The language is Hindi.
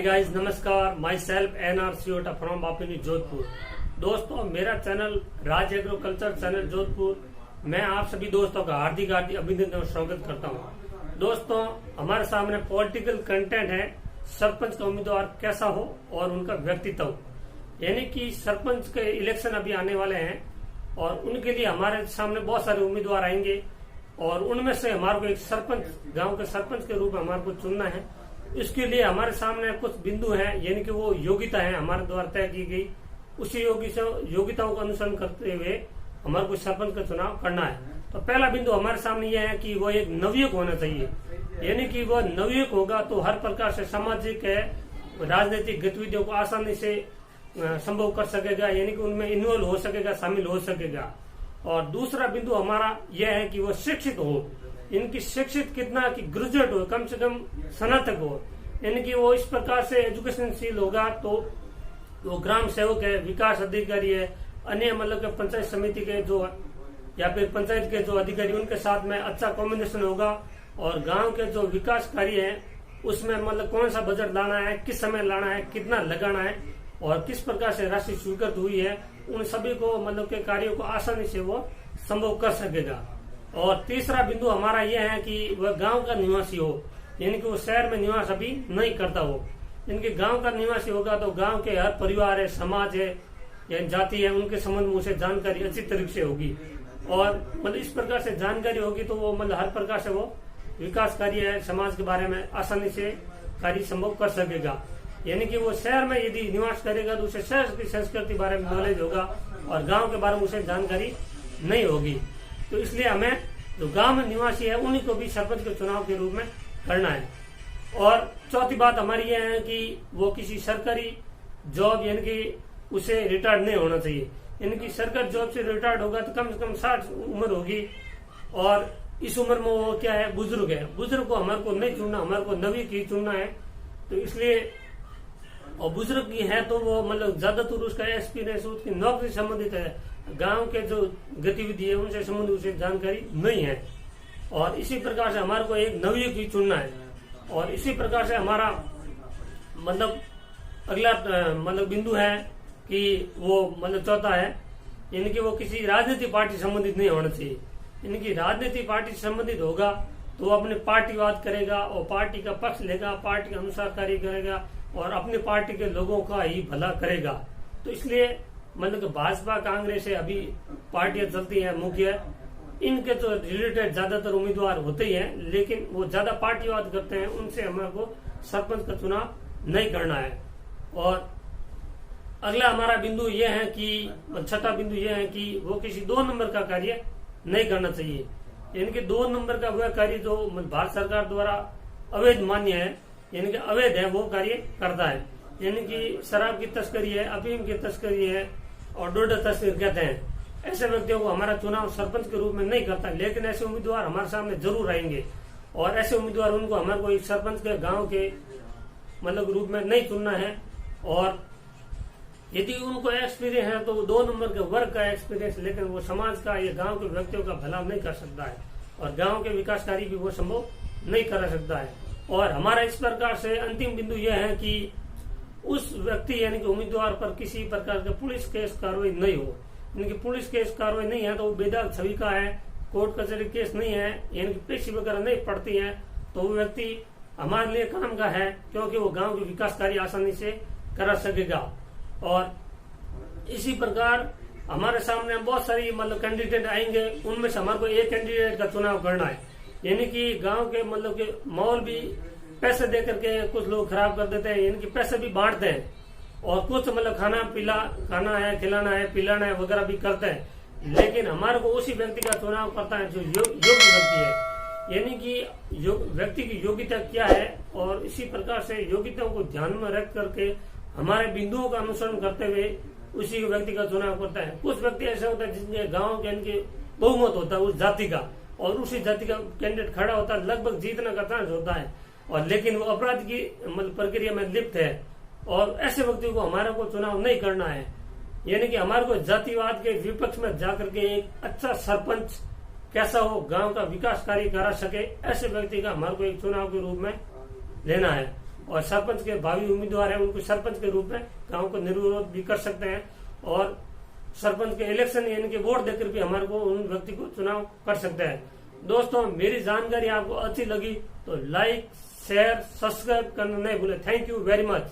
गाइस, नमस्कार। Myself NR Siyota from Bapini Jodhpur. दोस्तों, मेरा channel Raj agriculture channel Jodhpur, मैं आप सभी दोस्तों का हार्दिक अभिनंदन और स्वागत करता हूं। दोस्तों, हमारे सामने पॉलिटिकल कंटेंट है, सरपंच का उम्मीदवार कैसा हो और उनका व्यक्तित्व, यानी कि सरपंच के इलेक्शन अभी आने वाले हैं और उनके लिए हमारे सामने बहुत सारे उम्मीदवार आएंगे और उनमें से हमारे को एक सरपंच, गांव के सरपंच के रूप में हमारे को चुनना है। इसके लिए हमारे सामने कुछ बिंदु हैं, यानी कि वो योग्यता है हमारे द्वारा तय की गई। उसी योग्यताओं का अनुसरण करते हुए हमारे को सरपंच का चुनाव करना है। तो पहला बिंदु हमारे सामने यह है कि वो एक नवयुवक होना चाहिए, यानी कि वह नवयुवक होगा तो हर प्रकार से सामाजिक राजनीतिक गतिविधियों को आसानी से संभव कर सकेगा, यानी कि उनमें इन्वॉल्व हो सकेगा, शामिल हो सकेगा। और दूसरा बिंदु हमारा यह है कि वो शिक्षित हो, इनकी शिक्षित कितना कि ग्रेजुएट हो, कम से कम स्नातक हो, यानी कि वो इस प्रकार से एजुकेशनशील होगा तो वो ग्राम सेवक है, विकास अधिकारी है, अन्य मतलब के पंचायत समिति के जो या फिर पंचायत के जो अधिकारी उनके साथ में अच्छा कॉम्बिनेशन होगा और गांव के जो विकास कार्य है उसमें मतलब कौन सा बजट लाना है, किस समय लाना है, कितना लगाना है और किस प्रकार से राशि स्वीकृत हुई है, उन सभी को मतलब के कार्यों को आसानी से वो संभव कर सकेगा। और तीसरा बिंदु हमारा यह है कि वह गांव का निवासी हो, यानी कि वो शहर में निवास अभी नहीं करता हो। इनके गांव का निवासी होगा तो गांव के हर परिवार है, समाज है या जाति है, उनके संबंध में उसे जानकारी अच्छी तरीके से होगी और मतलब इस प्रकार से जानकारी होगी तो वो मतलब हर प्रकार से वो विकास कार्य है, समाज के बारे में आसानी से कार्य संभव कर सकेगा। यानी कि वो शहर में यदि निवास करेगा तो उसे शहर की संस्कृति बारे में नॉलेज होगा और गांव के बारे में उसे जानकारी नहीं होगी। तो इसलिए हमें जो गांव में निवासी है उन्हीं को भी सरपंच के चुनाव के रूप में करना है। और चौथी बात हमारी यह है कि वो किसी सरकारी जॉब यानी कि उसे रिटायर्ड नहीं होना चाहिए, यानी कि सरकारी जॉब से रिटायर्ड होगा तो कम से कम 60 उम्र होगी और इस उम्र में वो क्या है, बुजुर्ग है। बुजुर्ग को हमारे को नहीं चुनना, हमारे को नवी की चुनना है। तो इसलिए और बुजुर्ग की है तो वो मतलब ज्यादातर उसका एक्सपीरियंस उसकी नौकरी से संबंधित है, गांव के जो गतिविधि है उनसे संबंधित उसे जानकारी नहीं है। और इसी प्रकार से हमारे को एक नवयुवक की चुनना है। और इसी प्रकार से हमारा मतलब अगला मतलब बिंदु है कि वो मतलब चौथा है, यानी कि वो किसी राजनीतिक पार्टी संबंधित नहीं होना चाहिए। यानी कि राजनीतिक पार्टी से संबंधित होगा तो वो अपने पार्टीवाद करेगा और पार्टी का पक्ष लेगा, पार्टी के अनुसार कार्य करेगा और अपनी पार्टी के लोगों का ही भला करेगा। तो इसलिए मतलब कि भाजपा कांग्रेस से अभी पार्टियां चलती हैं मुख्य, इनके तो रिलेटेड ज्यादातर उम्मीदवार होते ही हैं, लेकिन वो ज्यादा पार्टीवाद करते हैं, उनसे हमारे को सरपंच का चुनाव नहीं करना है। और अगला हमारा बिंदु यह है कि छठा बिंदु यह है कि वो किसी 2 नंबर का कार्य नहीं करना चाहिए, यानी कि 2 नंबर का वह कार्य जो भारत सरकार द्वारा अवैध मान्य है, यानी कि अवैध है, वो कार्य करता है। यानी कि शराब की तस्करी है, अफीम की तस्करी है और डोडा तस्करी कहते हैं, ऐसे व्यक्तियों को हमारा चुनाव सरपंच के रूप में नहीं करता। लेकिन ऐसे उम्मीदवार हमारे सामने जरूर आएंगे और ऐसे उम्मीदवार उनको हमारे को एक सरपंच के गांव के मतलब रूप में नहीं चुनना है। और यदि उनको एक्सपीरियंस है तो 2 नंबर के वर्ग का एक्सपीरियंस, लेकिन वो समाज का या गांव के व्यक्तियों का भला नहीं कर सकता है और गांव के विकास कार्य भी वो संभव नहीं कर सकता है। और हमारा इस प्रकार से अंतिम बिंदु यह है कि उस व्यक्ति यानी कि उम्मीदवार पर किसी प्रकार का पुलिस केस कार्रवाई नहीं हो, यानी कि पुलिस केस कार्रवाई नहीं है तो वो बेदाग छवि का है, कोर्ट कचहरी केस नहीं है, यानी कि पेशी वगैरह नहीं पड़ती है, तो वो व्यक्ति हमारे लिए काम का है, क्योंकि वो गांव के विकास कार्य आसानी से करा सकेगा। और इसी प्रकार हमारे सामने बहुत सारी मतलब कैंडिडेट आएंगे, उनमें से हमारे को एक कैंडिडेट का चुनाव करना है, यानी कि गांव के मतलब के माहौल भी पैसे दे करके कुछ लोग खराब कर देते हैं, यानी कि पैसे भी बांटते हैं और कुछ मतलब खाना है, खिलाना है, पिलाना है वगैरह भी करते हैं। लेकिन हमारे को उसी व्यक्ति का चुनाव करता है जो योग्य व्यक्ति है, यानी कि व्यक्ति की योग्यता क्या है और इसी प्रकार से योग्यताओं को ध्यान में रख करके हमारे बिंदुओं का अनुसरण करते हुए उसी व्यक्ति का चुनाव करता है। कुछ व्यक्ति ऐसे होते हैं जिनके गाँव के इनके बहुमत होता है उस जाति का और उसी जाति का कैंडिडेट खड़ा होता है, लगभग जीतने का चांस होता है, और लेकिन वो अपराध की मतलब प्रक्रिया में लिप्त है और ऐसे व्यक्तियों को हमारे को चुनाव नहीं करना है। यानी कि हमारे को जातिवाद के विपक्ष में जाकर के एक अच्छा सरपंच कैसा हो, गांव का विकास कार्य करा सके, ऐसे व्यक्ति का हमारे को एक चुनाव के रूप में लेना है। और सरपंच के भावी उम्मीदवार हैं उनको सरपंच के रूप में गांव को निर्विरोध भी कर सकते हैं और सरपंच के इलेक्शन यानी कि वोट देकर भी हमारे को उन व्यक्ति को चुनाव कर सकते हैं। दोस्तों मेरी जानकारी आपको अच्छी लगी तो लाइक शेयर सब्सक्राइब करना नहीं भूले। Thank you very much.